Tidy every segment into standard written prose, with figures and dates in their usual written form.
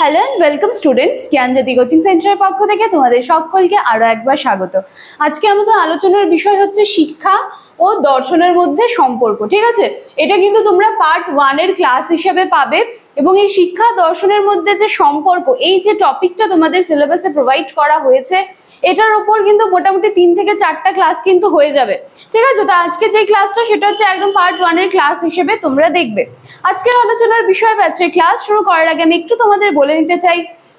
Hello and welcome students, Gyanjyoti coaching সেন্টারের পক্ষ থেকে তোমাদের সকলকে আরো একবার স্বাগত। আজকে আমাদের আলোচনার বিষয় হচ্ছে শিক্ষা ও দর্শনের মধ্যে সম্পর্ক। ঠিক আছে, এটা কিন্তু তোমরা পার্ট 1 এর ক্লাস হিসেবে পাবে এবং এই শিক্ষা দর্শনের মধ্যে যে সম্পর্ক, এই যে টপিকটা তোমাদের সিলেবাসে প্রোভাইড করা হয়েছে, এটার উপর কিন্তু মোটামুটি 3 থেকে 4টা ক্লাস কিন্তু হয়ে যাবে। ঠিক আছে, তো আজকে যে ক্লাসটা সেটা হচ্ছে একদম পার্ট 1 এর ক্লাস হিসেবে তোমরা দেখবে। আজকের আলোচনার বিষয় আছে, ক্লাস শুরু করার আগে আমি একটু তোমাদের বলে নিতে চাই,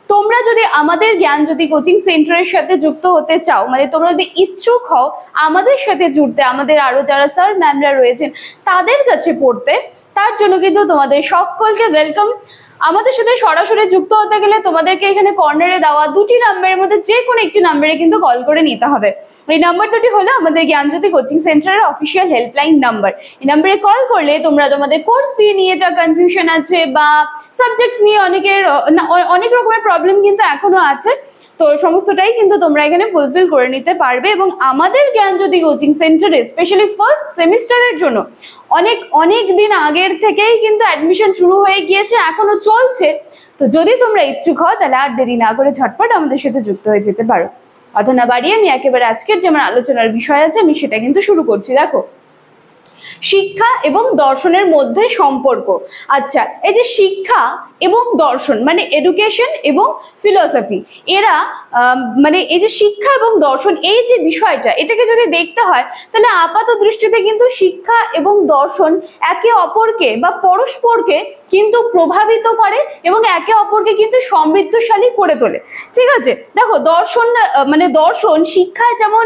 তোমরা যদি আমাদের জ্ঞানজ্যোতি কোচিং সেন্টারের সাথে যুক্ত হতে চাও, মানে তোমরা যদি ইচ্ছুক হও আমাদের সাথে জুড়তে, আমাদের আরো যারা স্যার ম্যামরা রয়েছেন তাদের কাছে পড়তে, তার জন্য কিন্তু তোমাদের সকলকে ওয়েলকাম। আমাদের সাথে সরাসরি যুক্ত হতে গেলে তোমাদেরকে এখানে কর্নারে দেওয়া 2টি নাম্বারের মধ্যে যে কোনো একটি নাম্বারে কিন্তু কল করে নিতে হবে। এই নাম্বার দুটি হলো আমাদের জ্ঞানজ্যোতি কোচিং সেন্টারের অফিসিয়াল হেল্পলাইন নাম্বার। এই নাম্বারে কল করলে তোমরা তোমাদের কোর্স ফি নিয়ে যা কনফিউশন আছে বা সাবজেক্টস নিয়ে অনেক রকমের প্রবলেম কিন্তু এখনো আছে, তো সমস্তটাই কিন্তু তোমরা এখানে ফুলফিল করে নিতে পারবে। এবং আমাদের জ্ঞানজ্যোতি কোচিং সেন্টারে স্পেশালি ফার্স্ট সেমিস্টারের জন্য অনেক দিন আগের থেকেই কিন্তু অ্যাডমিশন শুরু হয়ে গিয়েছে, এখনো চলছে। তো যদি তোমরা ইচ্ছুক হও তাহলে আর দেরি না করে ঝটপট আমাদের সাথে যুক্ত হয়ে যেতে পারো। কথা না বাড়িয়ে আমি একেবারে আজকের যে আমার আলোচনার বিষয় আছে আমি সেটা কিন্তু শুরু করছি। দেখো, শিক্ষা এবং দর্শনের মধ্যে সম্পর্ক। আচ্ছা, এই যে শিক্ষা এবং দর্শন মানে এডুকেশন এবং ফিলসফি, এরা মানে এই যে শিক্ষা এবং দর্শন এই যে বিষয়টা, এটাকে যদি দেখতে হয় তাহলে আপাত দৃষ্টিতে কিন্তু শিক্ষা এবং দর্শন একে অপরকে বা পরস্পরকে কিন্তু প্রভাবিত করে এবং একে অপরকে কিন্তু সমৃদ্ধশালী করে তোলে। ঠিক আছে, দেখো দর্শন শিক্ষায় যেমন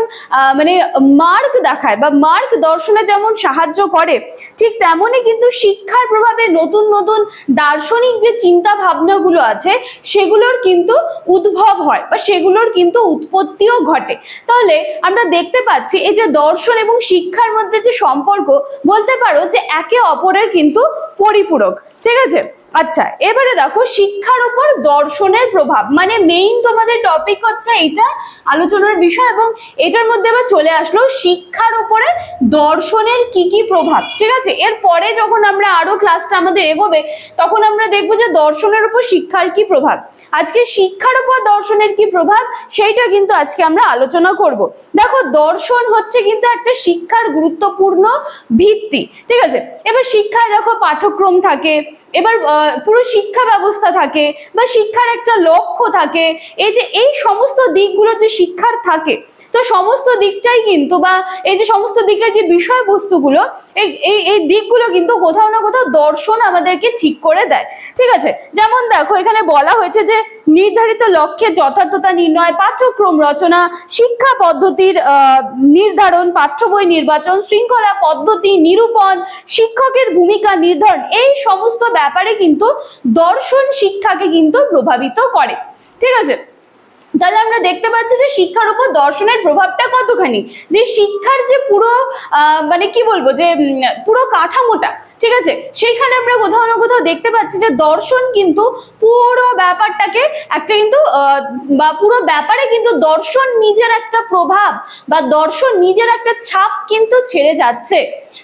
মানে মার্গ দেখায় বা মার্গ দর্শনে যেমন সাহায্য করে, ঠিক তেমনই কিন্তু শিক্ষার প্রভাবে নতুন নতুন দার্শনিক যে চিন্তা ভাবনাগুলো আছে সেগুলোর কিন্তু উদ্ভব হয় বা সেগুলোর কিন্তু উৎপত্তিও ঘটে। তাহলে আমরা দেখতে পাচ্ছি এই যে দর্শন এবং শিক্ষার মধ্যে যে সম্পর্ক, বলতে পারো যে একে অপরের কিন্তু পরিপূরক। ঠিক আছে, আচ্ছা এবারে দেখো শিক্ষার উপর দর্শনের প্রভাব, মানে মেইন তোমাদের টপিক হচ্ছে এইটা আলোচনার বিষয় এবং এটার মধ্যে আবার চলে আসলো শিক্ষার উপরে দর্শনের কি কি প্রভাব। ঠিক আছে, এরপরে যখন আমরা আরো ক্লাসটা আমাদের এগোবে তখন আমরা দেখবো যে দর্শনের উপর শিক্ষার কি প্রভাব। আজকে শিক্ষার উপর দর্শনের কি প্রভাব সেইটা কিন্তু আজকে আমরা আলোচনা করব। দেখো, দর্শন হচ্ছে কিন্তু একটা শিক্ষার গুরুত্বপূর্ণ ভিত্তি। ঠিক আছে, এবার শিক্ষায় দেখো পাঠ্যক্রম থাকে, এবার পুরো শিক্ষা ব্যবস্থা থাকে বা শিক্ষার একটা লক্ষ্য থাকে। এই সমস্ত দিকগুলো যে শিক্ষার থাকে, তো সমস্ত দিকটাই কিন্তু বা এই যে সমস্ত দিকের যে বিষয়বস্তুগুলো, এই দিকগুলো কিন্তু কোথাও না কোথাও দর্শন আমাদেরকে ঠিক করে দেয়। ঠিক আছে, যেমন দেখো এখানে বলা হয়েছে যে নির্ধারিত লক্ষ্যের যথার্থতা নির্ণয়, পাঠ্যক্রম রচনা, শিক্ষা পদ্ধতির নির্ধারণ, পাঠ্য বই নির্বাচন, শৃঙ্খলা পদ্ধতি নিরূপণ, শিক্ষকের ভূমিকা নির্ধারণ, এই সমস্ত ব্যাপারে কিন্তু দর্শন শিক্ষাকে কিন্তু প্রভাবিত করে। ঠিক আছে, তাহলে আমরা দেখতে পাচ্ছি যে শিক্ষার উপর দর্শনের প্রভাবটা কতখানি, যে শিক্ষার যে পুরো মানে কি বলবো যে পুরো কাঠামোটা, ঠিক আছে, সেইখানে আমরা কোথাও না কোথাও দেখতে পাচ্ছি যে দর্শন কিন্তু পুরো ব্যাপারটাকে একটা কিন্তু বা পুরো ব্যাপারে কিন্তু দর্শন নিজের একটা প্রভাব বা দর্শন নিজের একটা ছাপ কিন্তু ছেড়ে যাচ্ছে।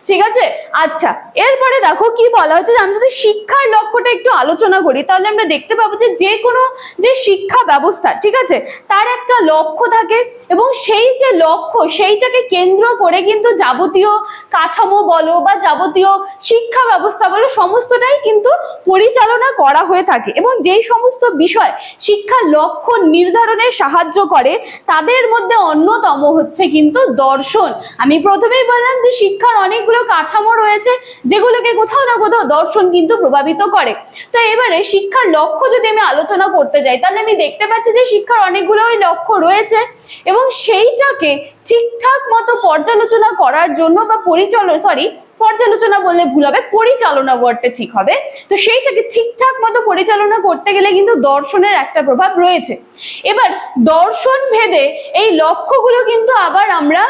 ঠিক আছে, আচ্ছা এরপরে দেখো কি বলা হচ্ছে, আমি যদি শিক্ষার লক্ষ্যটা একটু আলোচনা করি তাহলে আমরা দেখতে পাবো যে কোনো যে শিক্ষা ব্যবস্থা, ঠিক আছে, তার একটা লক্ষ্য থাকে এবং সেই যে লক্ষ্য সেইটাকে কেন্দ্র করে কিন্তু যাবতীয় কাঠামো বলো বা যাবতীয় শিক্ষা ব্যবস্থা বলো সমস্তটাই কিন্তু পরিচালনা করা হয়ে থাকে। এবং যেই সমস্ত বিষয় শিক্ষার লক্ষ্য নির্ধারণে সাহায্য করে তাদের মধ্যে অন্যতম হচ্ছে কিন্তু দর্শন। আমি প্রথমেই বললাম যে শিক্ষার অনেকগুলো কাঠামো রয়েছে যেগুলোকে কোথাও না কোথাও দর্শন কিন্তু প্রভাবিত করে। তো এবারে শিক্ষার লক্ষ্য যদি আমি আলোচনা করতে যাই তাহলে আমি দেখতে পাচ্ছি যে শিক্ষার অনেকগুলোই লক্ষ্য রয়েছে এবং সেইটাকে ঠিকঠাক মতো পর্যালোচনা করার জন্য বা পর্যালোচনা বললে ভুল হবে, পরিচালনা ওয়ার্ডটা ঠিক হবে। তো সেইটাকে ঠিকঠাক মতো পরিচালনা করতে গেলে কিন্তু দর্শনের একটা প্রভাব রয়েছে। এবার দর্শন ভেদে এই লক্ষ্যগুলো কিন্তু আবার আমরা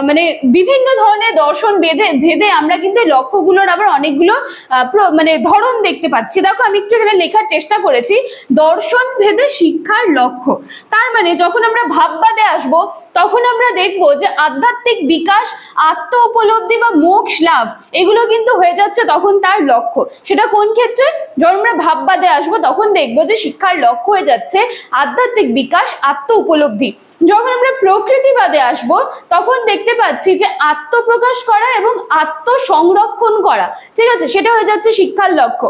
মানে বিভিন্ন ধরনের দর্শন ভেদে আমরা কিন্তু এই লক্ষ্যগুলোর আবার অনেকগুলো মানে ধরন দেখতে পাচ্ছি। দেখো আমি একটু এখানে লেখার চেষ্টা করেছি, দর্শন ভেদে শিক্ষার লক্ষ্য। তার মানে যখন আমরা ভাববাদে আসবো তখন আমরা দেখবো যে আধ্যাত্মিক বিকাশ, আত্ম উপলব্ধি বা মোক্ষ লাভ এগুলো কিন্তু হয়ে যাচ্ছে তখন তার লক্ষ্য। সেটা কোন ক্ষেত্রে? যখন আমরা ভাববাদে আসবো তখন দেখবো যে শিক্ষার লক্ষ্য হয়ে যাচ্ছে আধ্যাত্মিক বিকাশ, আত্ম উপলব্ধি। যখন আমরা প্রকৃতিবাদে আসবো তখন দেখতে পাচ্ছি যে আত্মপ্রকাশ করা এবং আত্ম সংরক্ষণ করা, ঠিক আছে, সেটা হয়ে যাচ্ছে শিক্ষার লক্ষ্য।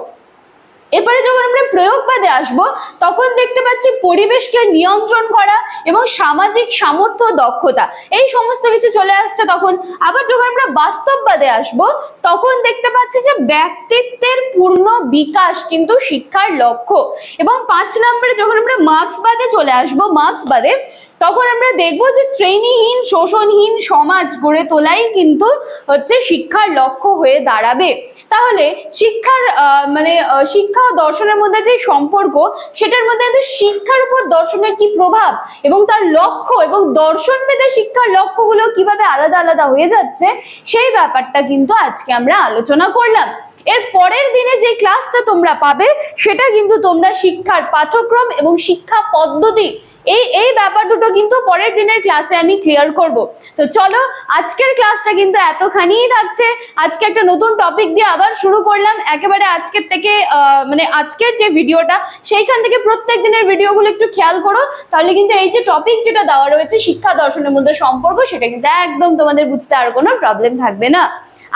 এরপরে যখন আমরা প্রয়োগবাদে আসবো তখন দেখতে পাচ্ছি পরিবেশকে নিয়ন্ত্রণ করা এবং সামাজিক সামর্থ্য, দক্ষতা, এই সমস্ত কিছু চলে আসছে তখন। আবার যখন আমরা বাস্তববাদে আসবো তখন দেখতে পাচ্ছি যে ব্যক্তিত্বের পূর্ণ বিকাশ কিন্তু শিক্ষার লক্ষ্য। এবং 5 নম্বরে যখন আমরা মার্ক্সবাদে চলে আসবো, মার্ক্সবাদে, তখন আমরা দেখবো যে শ্রেণীহীন শোষণহীন সমাজ গড়ে তোলাই কিন্তু হচ্ছে শিক্ষার লক্ষ্য হয়ে দাঁড়াবে। তাহলে শিক্ষার শিক্ষা ও দর্শনের মধ্যে যে সম্পর্ক, সেটার মধ্যে শিক্ষার উপর দর্শনের কি প্রভাব এবং তার লক্ষ্য এবং দর্শন ভেদে শিক্ষার লক্ষ্যগুলো কিভাবে আলাদা আলাদা হয়ে যাচ্ছে, সেই ব্যাপারটা কিন্তু আজকে আমরা আলোচনা করলাম। এর পরের দিনে যে ক্লাসটা তোমরা পাবে সেটা কিন্তু তোমরা শিক্ষার পাঠ্যক্রম এবং শিক্ষা পদ্ধতি এই ব্যাপার দুটো কিন্তু পরের দিনের ক্লাসে আমি ক্লিয়ার করব। তো চলো, আজকের ক্লাসটা কিন্তু এতখানিই থাকছে। আজকে একটা নতুন টপিক দিয়ে আবার শুরু করলাম একেবারে আজকের থেকে, আজকের যে ভিডিওটা সেইখান থেকে প্রত্যেক দিনের ভিডিওগুলো একটু খেয়াল করো, তাহলে কিন্তু এই যে টপিক যেটা দেওয়া রয়েছে শিক্ষা দর্শনের মধ্যে সম্পর্ক, সেটা কিন্তু একদম তোমাদের বুঝতে আর কোনো প্রবলেম থাকবে না।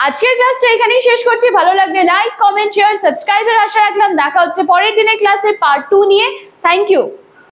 আজকের ক্লাসটা এখানেই শেষ করছি। ভালো লাগলে লাইক, কমেন্ট, শেয়ার, সাবস্ক্রাইবের আশা রাখলাম। দেখা হচ্ছে পরের দিনের ক্লাসে পার্ট 2 নিয়ে। Thank you.